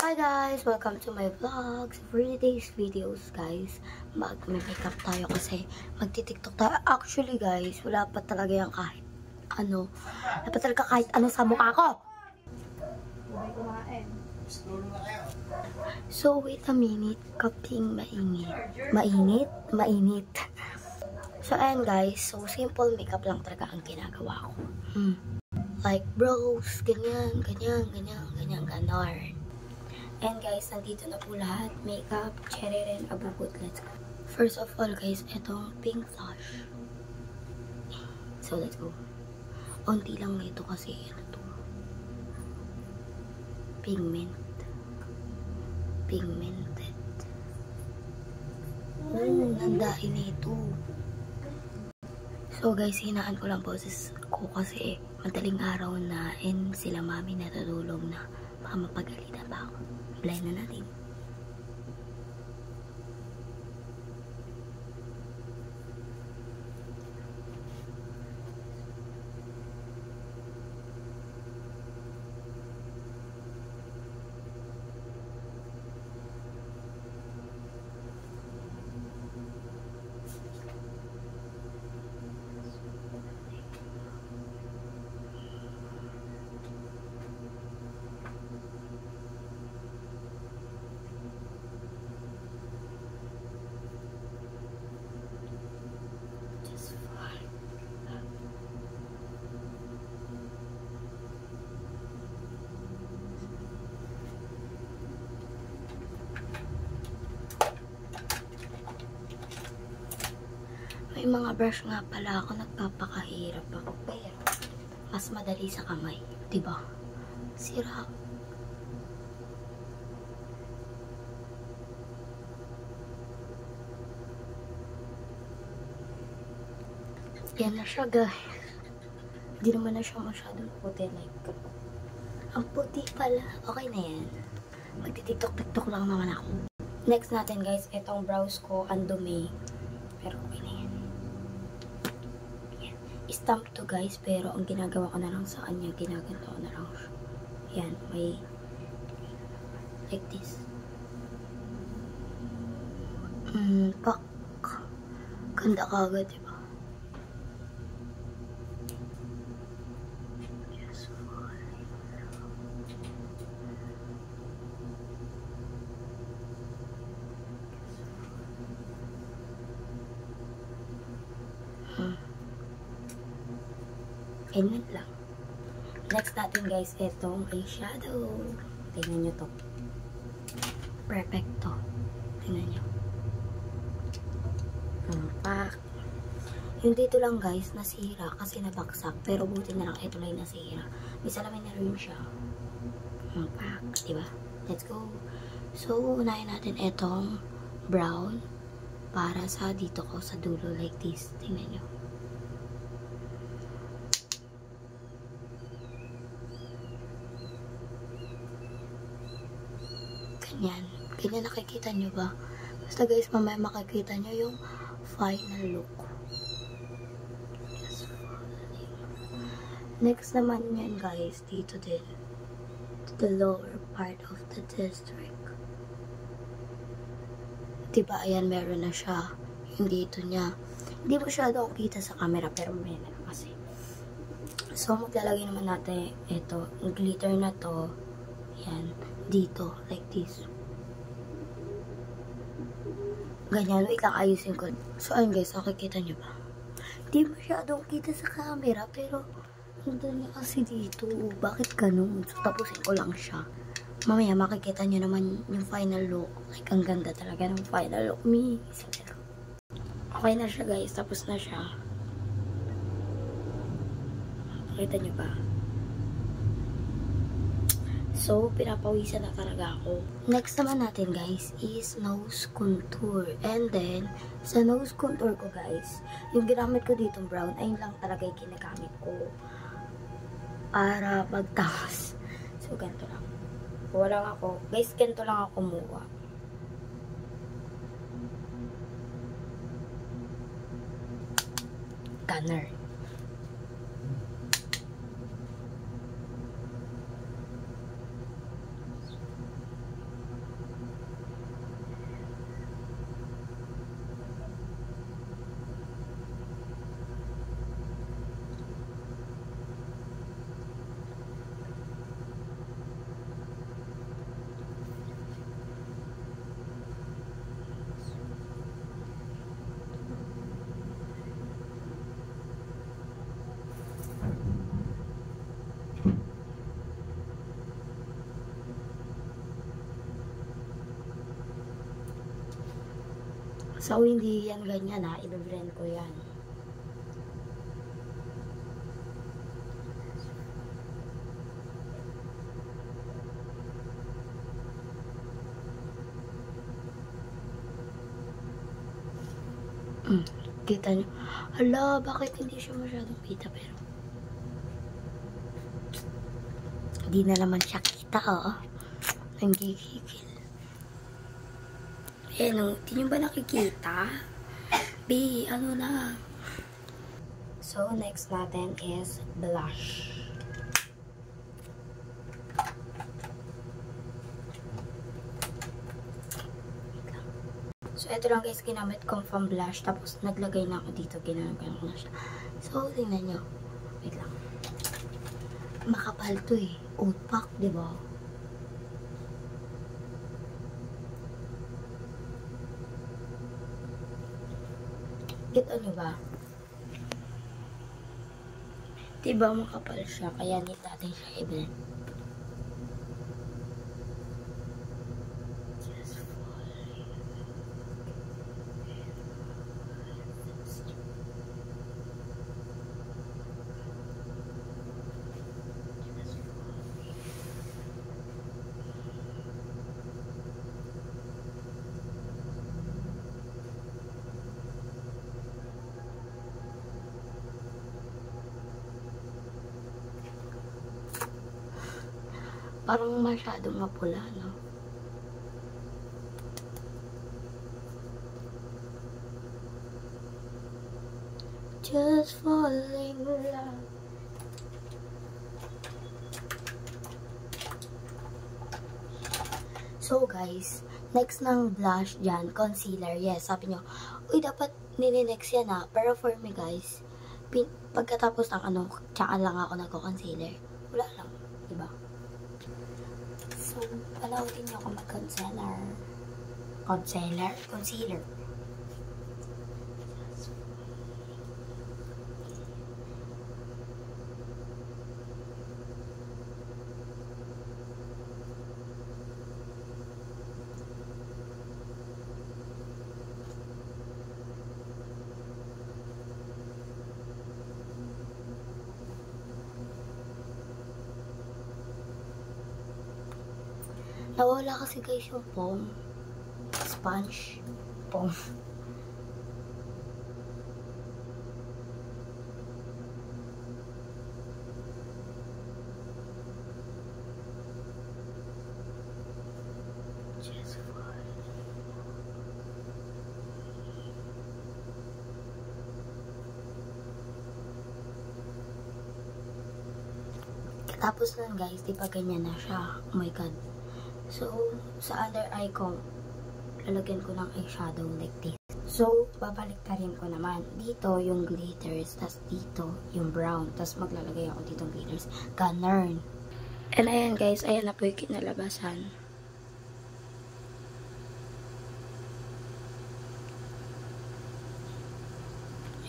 Hi guys! Welcome to my vlogs. For today's videos guys, mag-makeup tayo kasi magti-tiktok tayo. Actually guys, wala pa talaga yung kahit ano. Wala pa talaga kahit ano sa mukha ko. So wait a minute, kaping mainit. Mainit. So ayan guys, so simple makeup lang talaga ang ginagawa ko. Like brows, ganyan. And guys, nandito na po lahat. Makeup, cherry rin, abugot. Let's go. First of all guys, itong pink blush. So let's go. Unti lang nito kasi ano to. Pigmented. Nandahin nito. So guys, hinaan ko lang boses ko kasi madaling araw na and sila mami natutulog na. Baka mapagalitan pa ako. Blind na natin. May mga brush nga pala ako, nagpapakahirap ako. Pero, mas madali sa kamay. Diba? Sira. Yan na siya, guys. Hindi naman na siya masyadong puti. Like, ang puti pala. Okay na yan. Magtitiktok-tiktok lang naman ako. Next natin, guys, itong brows ko, ang dumi. Pero okay na yan. Stamp to guys, pero ang ginagawa ko na lang sa kanya, ginaganto ko na lang siya. Yan, may like this. Pak. Ganda ka agad, diba? Just Ganyan lang. Next natin guys, itong eyeshadow. Tingnan nyo to. Perfecto. Tingnan nyo. Pak. Yung dito lang guys, nasira kasi nabaksak. Pero buti na lang ito lang nasira. May salamin na rin siya. Pak. Diba? Let's go. So, unahin natin itong brown para sa dito ko sa dulo like this. Tingnan nyo. Ganyan nakikita nyo ba? Basta guys, mamaya makikita nyo yung final look. Next naman yan guys, dito din. To the lower part of the district. Diba, ayan, meron na siya. Yung dito niya. Hindi masyado kita sa camera, pero meron na kasi. So, maglalagay naman natin ito. Yung glitter na to. Yan. Dito. Like this. Ganyan. Wait lang, ayusin ko. So, ayun guys. Nakikita nyo ba? Hindi masyadong kita sa camera. Pero, nandun niya kasi dito. Bakit ganun? So, tapusin ko lang siya. Mamaya, makikita nyo naman yung final look. Like, ang ganda talaga ng final look. Okay na siya guys. Tapos na siya. Nakita nyo ba? So, pinapawisan na talaga ako. Next naman natin, guys, is nose contour. And then, sa nose contour ko, guys, yung ginamit ko dito brown, ayun lang talaga yung ginagamit ko para magtakas. So, ganito lang. Kuha lang ako. Guys, ganito lang ako kumuha. Gunner. So, hindi yan ganyan ha. I-blend ko yan. Kita nyo. Hala, bakit hindi siya masyadong kita pero hindi na naman siya kita, oh. Nanggigigil. Ayan, oh. Di nyo ba nakikita? B, ano na? So, next natin is blush. So, ito lang guys, ginamit kong pang blush. Tapos, naglagay na ako dito. Ginamit ko na siya. So, tingnan nyo. Wait lang. Makapal to eh. Oat pack, diba? Kita nyo ba? Diba makapal siya? Kaya need natin siya i-blend. Parang masyadong mapula, no? Just falling in love. So guys, next ng blush dyan, concealer. Yes, sabi nyo, uy, dapat nilinex yan ha. Pero for me guys, pagkatapos ng ano, tsaka lang ako nagko-concealer. Wala lang, diba? So, palautin nyo ako mag-concealer. Concealer? Concealer. Nawala kasi guys yung foam. Sponge. Foam. Tapos nun guys, di ba ganyan na siya? Oh my god. So, sa under eye ko, lalagyan ko ng eyeshadow like this. So, babaliktarin ko naman. Dito yung glitters, tas dito yung brown. Tas maglalagay ako dito ng glitters. Ganun. And ayan guys, ayan na po yung kinalabasan.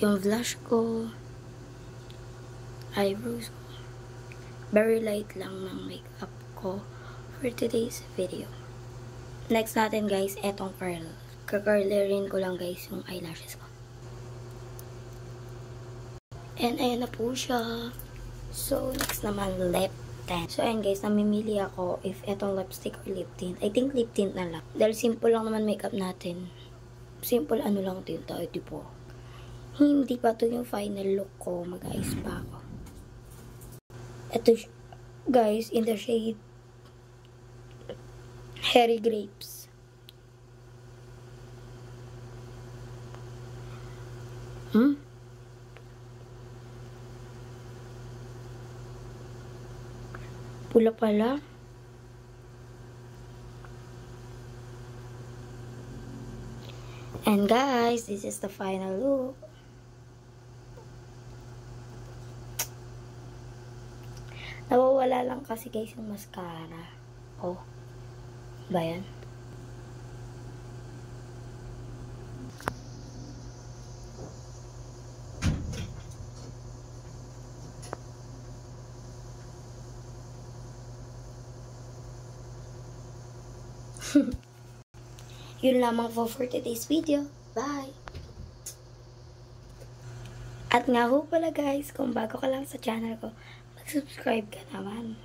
Yung blush ko, eyebrows ko. Very light lang ng makeup ko for today's video. Next natin guys, etong curl. Kakurlerin ko lang guys yung eyelashes ko. And ayan na po siya. So, next naman, lip tint. So, ayan guys, namimili ako if etong lipstick or lip tint. I think lip tint na lang. Dahil simple lang naman makeup natin. Simple ano lang tint tayo, tipo. Hindi pa to yung final look ko. Mag-ayos pa ako. Ito guys, in the shade Hairy Grapes. Pula pala. And guys, this is the final look. Nawawala lang kasi guys yung mascara. Oh. Ba yan? Yun lamang for today's video. Bye! At nga ho pala guys, kung bago ka lang sa channel ko, mag-subscribe ka naman.